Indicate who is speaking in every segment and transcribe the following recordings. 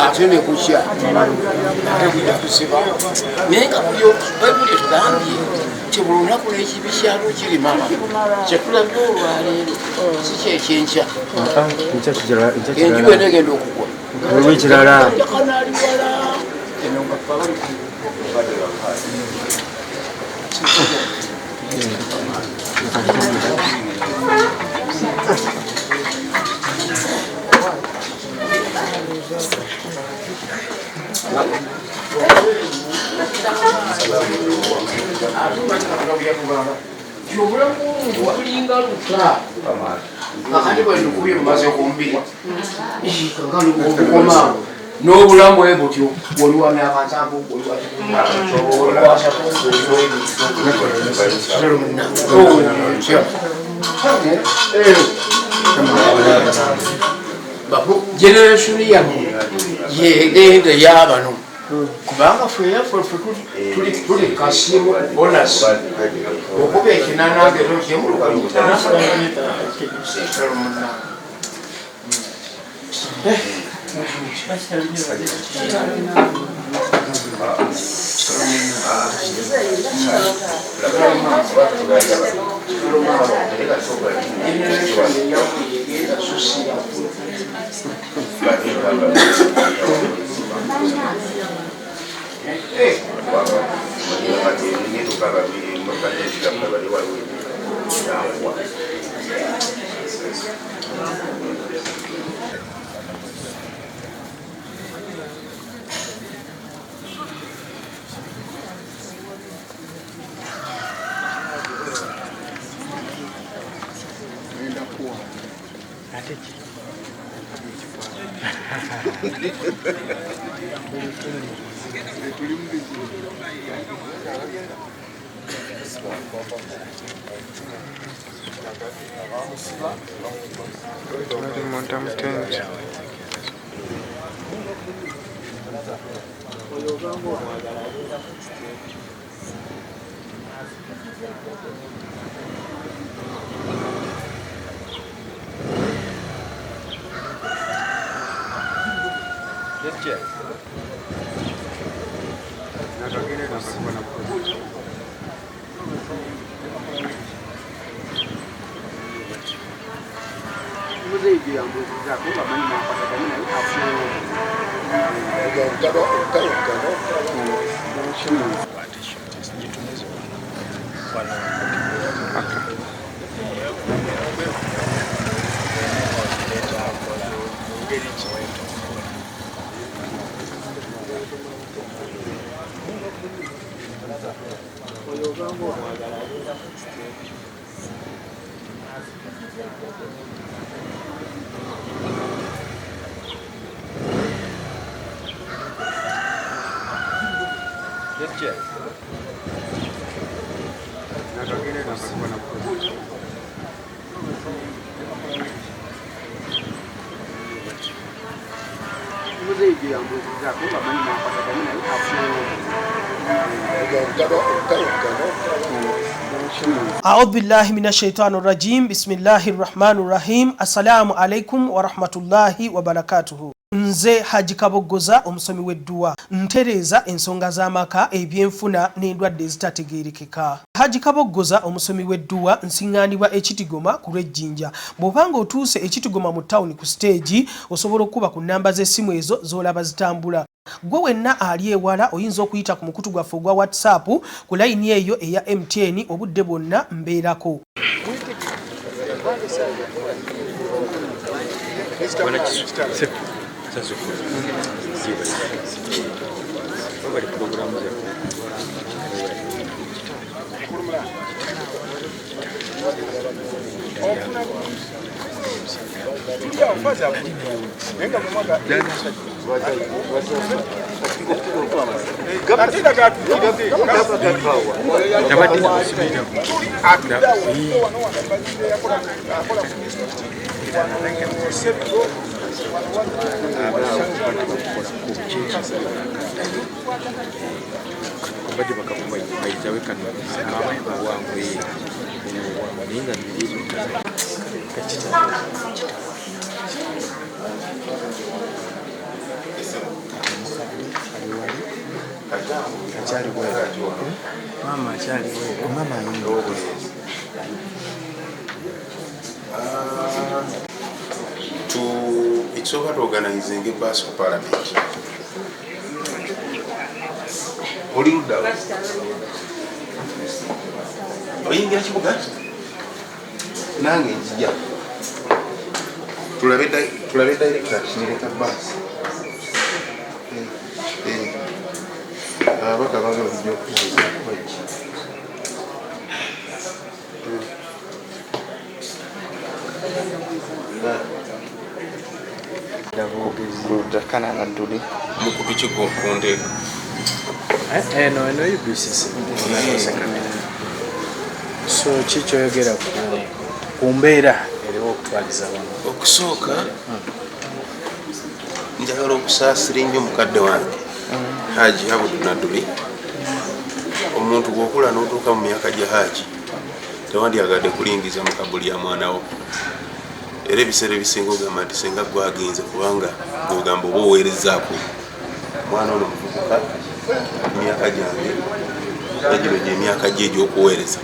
Speaker 1: atene kushya atakuja kusiba nenga kuyo bayibuli etugambye nti buli lunaku n'ekibi kyalo kirima kyetulabye olwaleero si kyekyenkya enjuba enegenda okugwa
Speaker 2: ekirala
Speaker 1: n'obulamu bwe butyo waliwamya akansambu generation yammwe yegenda yabano kubanga ffe tuli kasimu bonus okuba ekinanagero
Speaker 3: أعوذ بالله من الشيطان الرجيم بسم الله الرحمن الرحيم السلام عليكم ورحمة الله وبركاته. Nze Haji Kaboggoza omusomi w'edduwa ntereeza ensonga z'amaka ebyenfuna n'endwadde ezitategeerekeka. Haji Kaboggoza omusomi w'edduwa nsiŋŋaanibwa ekitigoma ku lw'ejjinja. Bw'obanga otuuse ekitigoma mu ttawuni ku siteegi osobola okuba ku nnamba z'essimu ezo z'olaba zitambula. Gwe wenna ali ewala oyinza okuyita ku mukutu gwaffe ogwa WhatsApp ku layini eyo eya MTN obudde bwonna mbeerako.
Speaker 2: akyali bwera mama akyali bwera mama ayingo
Speaker 4: to it's over to organizing a bus of parliament. Hollywood down. Oyingira kibuga nange njija tulabe director kinireka bus abaka baga bajja okuwuza
Speaker 2: Jakana Nadduli
Speaker 4: mukutu kigonkonde
Speaker 2: no UBCC so kikyoyogera ku mbeera eriwo okutwaliza abantu
Speaker 4: okusooka njagala okusaasira ennyo mukadde wange Haji-Nadduli omuntu gw'okula n'otuuka mu myaka gya Haji tewandyagadde kulingiza mu kabuli ya mwanawo era ebiseera ebisinga ogamba nti singa gwagenze kubanga gwogamba oba oweerezaako mwana ono muvubuka emyaka gyange egino gy'emyaka gye egy'okuweereza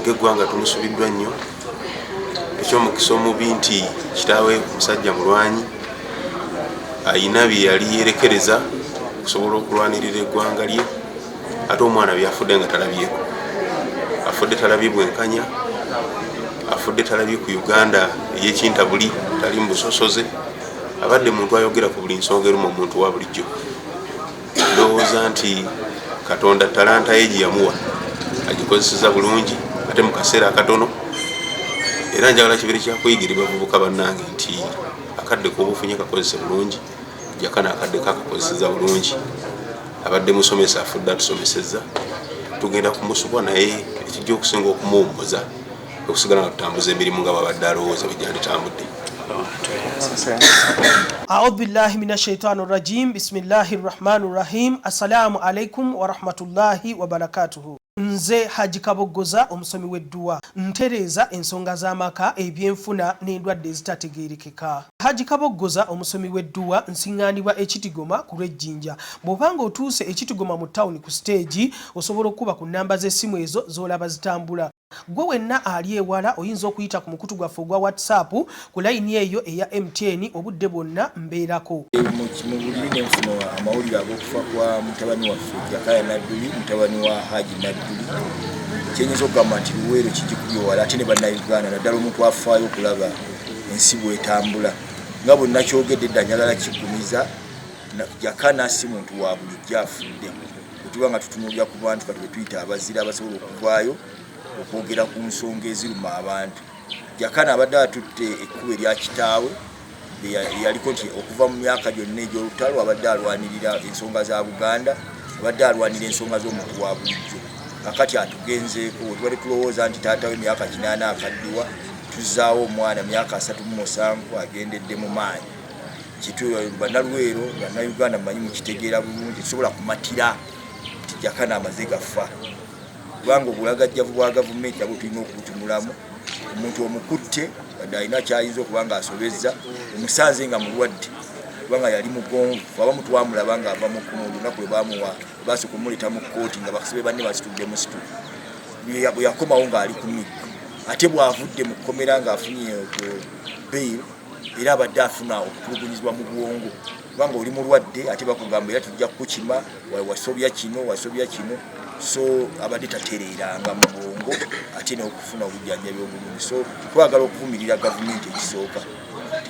Speaker 4: ng'eggwanga tumusubiddwa nnyo ekyomukisa omubi nti kitaawe musajja mulwanyi ayina bye yali yerekereza okusobola okulwanirira eggwanga lye ate omwana byafudde nga talabyeko afudde talabye bwenkanya afudde talabye ku Uganda ey'ekintabuli tali mu busosoze abadde muntu ayogera ku buli nsonga erumu omuntu wa bulijjo ndowooza nti Katonda talanta ye gye yamuwa agikozeseza bulungi ate mu kaseera akatono era njagala kibiri kyakuyigira bavubuka bannange nti akadde k'obufunye kakozese bulungi Jakana akadde kakakozeseza bulungi abadde musomesa afudde atusomeseza tugenda kumusubwa naye ekijja okusinga okumuwummuza okusigala nga tutambuza emirimu nga babadde alowooza bwegyanditambudde.
Speaker 3: A'udhu billahi minash shaitani rajim. Bismillahir rahmanir rahim. Assalamu alaikum wa rahmatullahi wa barakatuhu. Nze Haji Kaboggoza omusomi w'edduwa ntereeza ensonga z'amaka ebyenfuna n'endwadde ezitategeerekeka. Haji Kaboggoza omusomi w'edduwa nsiŋŋaanibwa ekitigoma ku lw'ejjinja. Bw'obanga otuuse ekitigoma mu ttawuni ku siteegi osobola okuba ku nnamba z'essimu ezo z'olaba zitambula. Gwe wenna ali ewala oyinza okuyita ku mukutu gwaffe ogwa WhatsApp ku layini eyo eya MTN obudde bwonna mbeerako.
Speaker 5: Mu bulimi n'enfuno amawulire ag'okufa kwa mutabani waffe Jakana Nadduli mutabani wa Haji-Nadduli kyenyinza okugamba nti luweero kijikubye wala ate ne bannayuganda naddala omuntu afaayo okulaba ensi bw'etambula nga bonna kyogedde dda njagala kigumiza Jakana si muntu wa bulijjo afudde bwetuba nga tutunuulira ku bantu kati bwe tuyita abazira abasobola okuvaayo okwogera ku nsonga eziruma abantu. Jakana abadde atutte ekkubo erya kitaawe yaliko nti okuva mu myaka gyonna egy'olutalo abadde alwanirira ensonga za Buganda abadde alwanirira ensonga z'omuntu wa bulijjo kakati atugenzeeko tubadde tulowooza nti taata we emyaka 8 akaddiwa tuzzaawo omwana myaka 37 agendedde mu maanyi kitu bannalwero bannayuganda mmanyi mukitegeera bulungi tusobola kumatira nti Jakana amaze gafa kubanga obulagajjavu bwa gavumenti abo tulina okubutunulamu omuntu omukutte badde alina kyayinza okuba nga asobezza omusanze nga mulwadde kubanga yali mugonvu abamu twamulaba nga ava mu lunaku lwe bamuwa basooka okumuleta mu kkooti nga bakasibe banne basitudde mu situ bwe yakomawo ng'ali ku miggo ate bw'avudde mu kkomera ng'afunye bail era abadde afuna okutulugunyizibwa mu bwongo kubanga oli mulwadde ate bakugamba era tujja kukukima wasobya kino so abadde tatereeranga mu bwongo ate n'okufuna obujjanjabi obulungi so twagala okuvumirira gavumenti ekisooka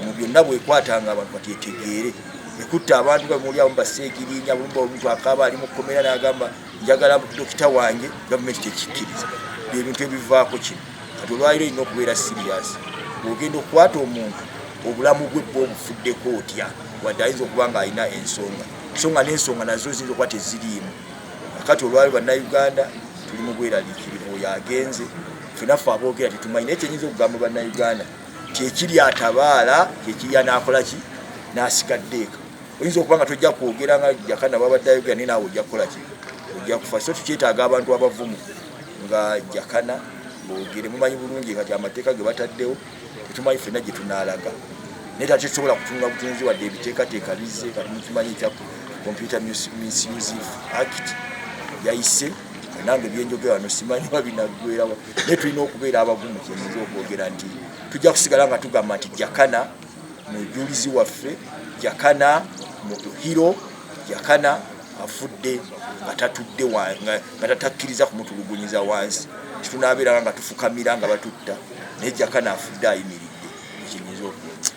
Speaker 5: mu byonna bwekwatanga abantu batetegeere ekutta abantu bamuli abamu baseegirinya bulumba omuntu akaaba ali mu kkomera n'agamba njagala dokita wange gavumenti tekikkiriza byebintu ebivaako kino kati olwaliro erina okubeera siriyasi bw'ogenda okukwata omuntu obulamu bwe bwe obufuddeko otya wadde ayinza okuba nga alina ensonga n'ensonga nazo ziyinza okuba teziriimu kati olwaliro bannayuganda tuli mu bweraliikirivu oyo agenze ffenaffe aboogera tetumanyi naye kyenyinza okugamba bannayuganda kyekiri atabaala kyekiri anaakola ki n'asigadde eka oyinza okuba nga tojja kwogera nga Jakana babadde ayogera naye naawe ojja kukola ki ojja kufa so tukyetaaga abantu abavumu nga Jakana boogere mumanyi bulungi kati amateeka ge bataddewo tetumanyi ffenna gye tunaalaga naye tate tusobola kutunula butunzi wadde ebiteekateeka bizze kati mukimanyi Computer Misuse Act yayise nange byenjogera wano simanyi wabinaggwera naye tulina okubeera abagumu kyenyinza okwogera nti tujja kusigala nga tugamba nti Jakana mujulizi waffe, Jakana hero, Jakana afudde nga tatudde nga tatakkiriza kumutulugunyiza wansi tunaabeera nga tufukamira nga batutta naye Jakana afudde ayimiridde kyenyinza okwogera.